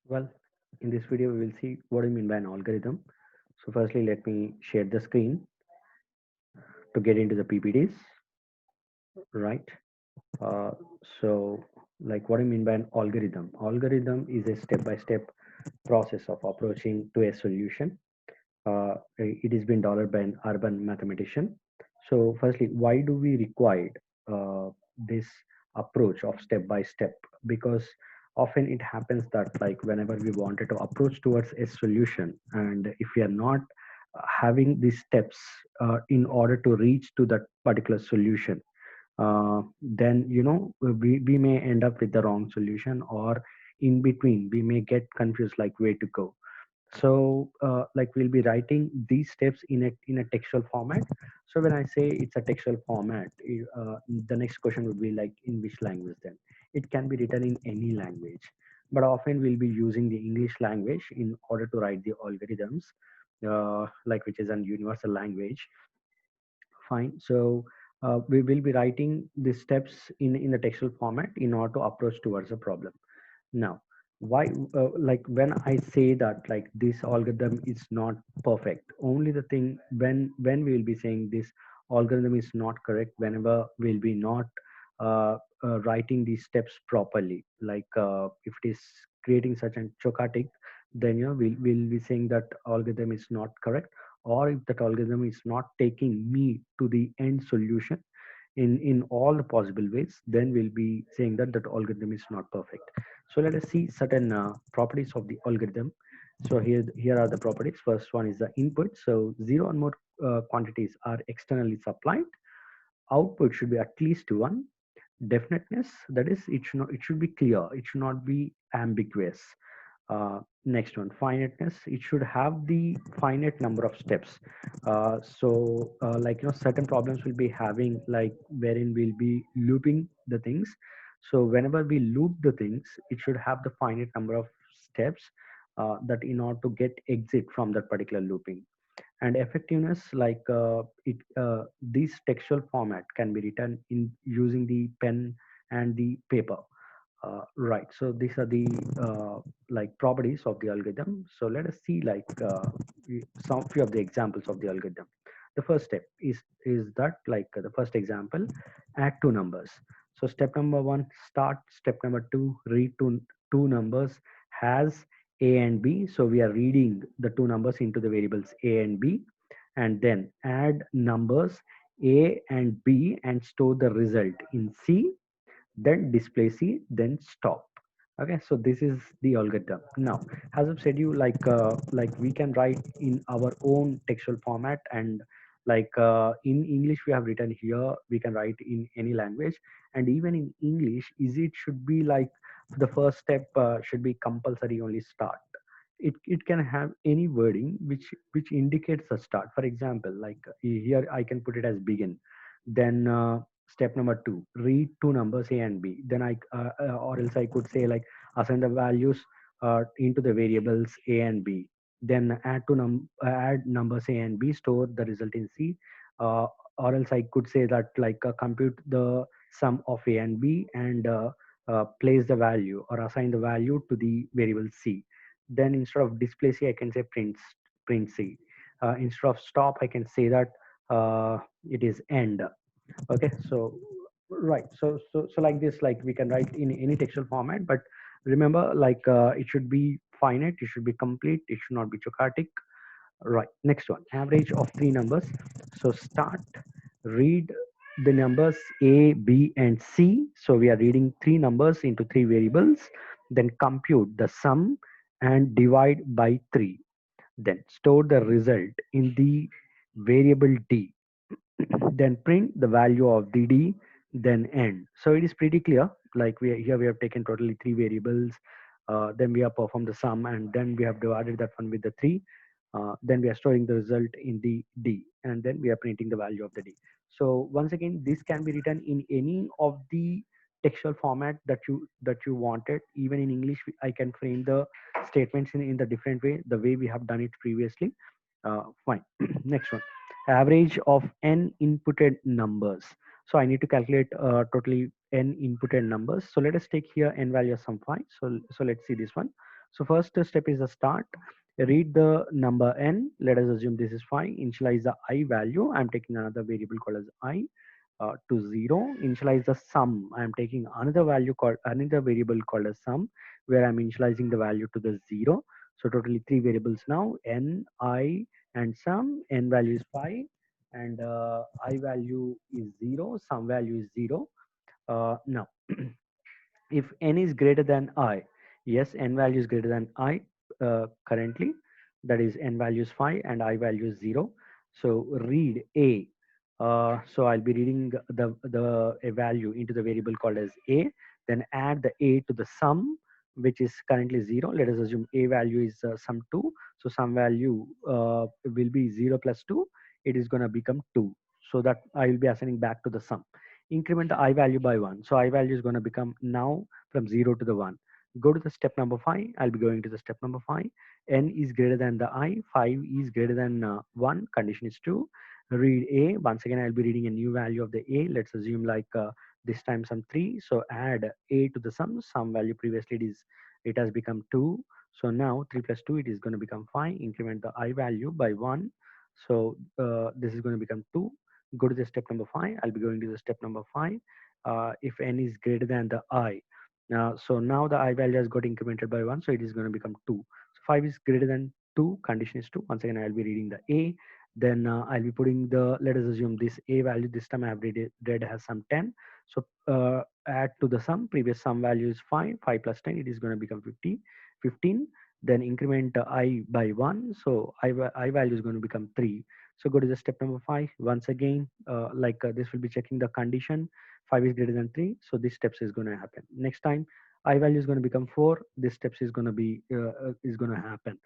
Well, in this video, we will see what I mean by an algorithm. So firstly, let me share the screen to get into the PPTs, right? Uh, so like what I mean by an algorithm. Algorithm is a step-by-step process of approaching to a solution. It has been developed by an urban mathematician. So firstly, why do we require this approach of step by step? Because often it happens that like whenever we wanted to approach towards a solution, and if we are not having these steps in order to reach to that particular solution, then we may end up with the wrong solution, or in between we may get confused like where to go. So like we'll be writing these steps in a textual format. So when I say it's a textual format, the next question would be like in which language. Then it can be written in any language, but often we'll be using the English language in order to write the algorithms, like which is an universal language. Fine. So we will be writing the steps in the textual format in order to approach towards a problem. Now, why, like when I say that like this algorithm is not perfect, only the thing when we will be saying this algorithm is not correct, whenever we'll be not writing these steps properly. Like if it is creating such an chocatic, then we'll be saying that algorithm is not correct, or if that algorithm is not taking me to the end solution in all the possible ways, then we'll be saying that that algorithm is not perfect. So let us see certain properties of the algorithm. So here are the properties. First one is the input. So zero and more quantities are externally supplied. Output should be at least one. Definiteness, that is, it should be clear, it should not be ambiguous. Next one, finiteness, it should have the finite number of steps. Like certain problems will be having like wherein we'll be looping the things. So whenever we loop the things, it should have the finite number of steps, that in order to get exit from that particular looping. And effectiveness, like this textual format can be written in using the pen and the paper. Right. So these are the like properties of the algorithm. So let us see like some few of the examples of the algorithm. The first step is that like the first example, add two numbers. So step number one, start. Step number two, read two numbers has a and b. So we are reading the two numbers into the variables a and b, and then add numbers a and b and store the result in c, then display C, then stop. Okay, so this is the algorithm. Now, as I've said you, like we can write in our own textual format, and like in English we have written here, we can write in any language, and even in English, is it should be like the first step should be compulsory only start. It can have any wording which indicates a start. For example, like here I can put it as begin. Then step number two, read two numbers a and b. Then or else I could say like assign the values into the variables a and b. Then add numbers a and b, store the result in c. uh, or else I could say that like compute the sum of a and b, and place the value or assign the value to the variable c. Then instead of display c, I can say print c. Instead of stop, I can say that it is end. Okay, so right, so like this, like we can write in any textual format, but remember like it should be finite, it should be complete, it should not be chocatic. Right, next one, average of three numbers. So start, read the numbers a, b, and c. So we are reading three numbers into three variables, then compute the sum and divide by three, then store the result in the variable d, then print the value of the d, then end. So it is pretty clear. Like here we have taken totally three variables, then we have performed the sum, and then we have divided that one with the three. Then we are storing the result in the d, and then we are printing the value of the d. So once again, this can be written in any of the textual format that you wanted. Even in English, I can frame the statements in the different way, the way we have done it previously. Fine. Next one, average of n inputted numbers. So I need to calculate totally n inputted numbers. So let us take here n value as some 5. So let's see this one. So first step is the start. Read the number n. Let us assume this is 5. Initialize the I value. I'm taking another variable called as I to 0. Initialize the sum. I'm taking another value called another variable called as sum, where I'm initializing the value to the 0. So totally three variables now, n, I, and sum. N value is 5, and I value is 0. Sum value is 0. Now, if n is greater than I, yes, n value is greater than I currently, that is n value is 5 and I value is 0. So read a. So I'll be reading the a value into the variable called as a, then add the a to the sum, which is currently 0. Let us assume a value is sum 2. So sum value will be 0 plus 2. It is going to become 2. So that I will be assigning back to the sum. Increment the I value by 1. So I value is going to become now from 0 to the 1. Go to the step number 5. I'll be going to the step number 5. N is greater than the I. 5 is greater than 1. Condition is 2. Read A. Once again, I'll be reading a new value of the A. Let's assume like this time some 3. So add A to the sum. Sum value previously it has become 2. So now 3 plus 2, it is going to become 5. Increment the I value by 1. So this is going to become 2. Go to the step number 5. I'll be going to the step number 5. If n is greater than the I, so now the I value has got incremented by 1, so it is going to become 2. So 5 is greater than 2, condition is 2. Once again, I'll be reading the A. Then I'll be putting the, let us assume this A value, this time I have read has some 10. So add to the sum, previous sum value is 5. 5 plus 10, it is going to become 15. Then increment I by 1. So I value is going to become 3. So go to the step number 5. Once again, this will be checking the condition. 5 is greater than 3. So this steps is going to happen. Next time, I value is going to become 4. This steps is going to be is going to happen.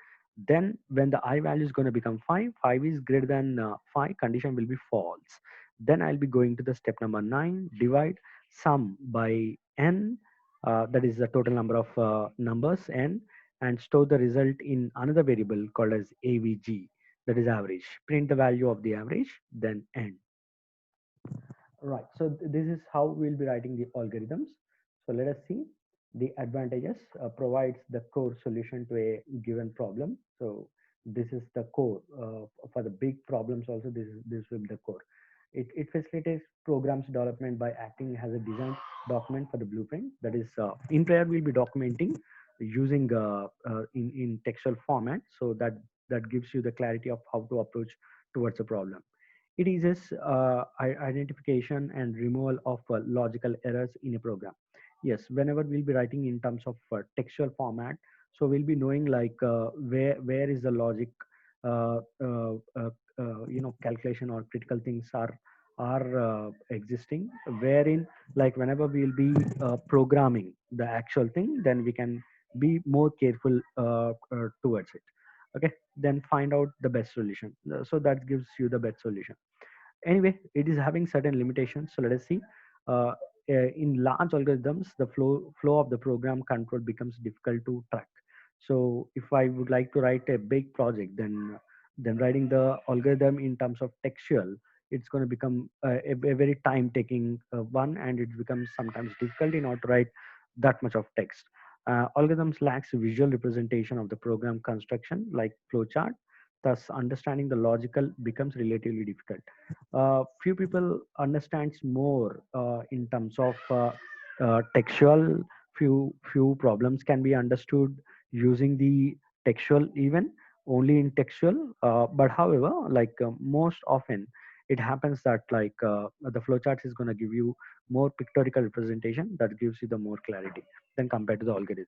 Then when the I value is going to become 5, 5 is greater than 5, condition will be false. Then I'll be going to the step number 9. Divide sum by n. That is the total number of numbers n, and store the result in another variable called as avg, that is average. Print the value of the average, then end. Right. So this is how we'll be writing the algorithms. So let us see the advantages. Provides the core solution to a given problem. So this is the core for the big problems. Also, this will be the core. It facilitates programs development by acting as a design document for the blueprint. That is, in prayer we'll be documenting using in textual format. So that gives you the clarity of how to approach towards a problem. It eases identification and removal of logical errors in a program. Yes, whenever we'll be writing in terms of textual format, so we'll be knowing like where is the logic, uh, uh, uh, calculation or critical things are existing. Wherein, like whenever we'll be programming the actual thing, then we can be more careful towards it. Okay, then find out the best solution. So that gives you the best solution. Anyway, it is having certain limitations. So let us see. In large algorithms, the flow of the program control becomes difficult to track. So if I would like to write a big project, then writing the algorithm in terms of textual, it's going to become a very time taking one, and it becomes sometimes difficult in order to write that much of text. Algorithms lacks visual representation of the program construction like flowchart. Thus, understanding the logical becomes relatively difficult. Few people understands more in terms of textual. Few problems can be understood using the textual, even only in textual. But however, like most often it happens that like the flowchart is going to give you more pictorial representation that gives you the more clarity than compared to the algorithm.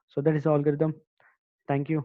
So that is the algorithm. Thank you.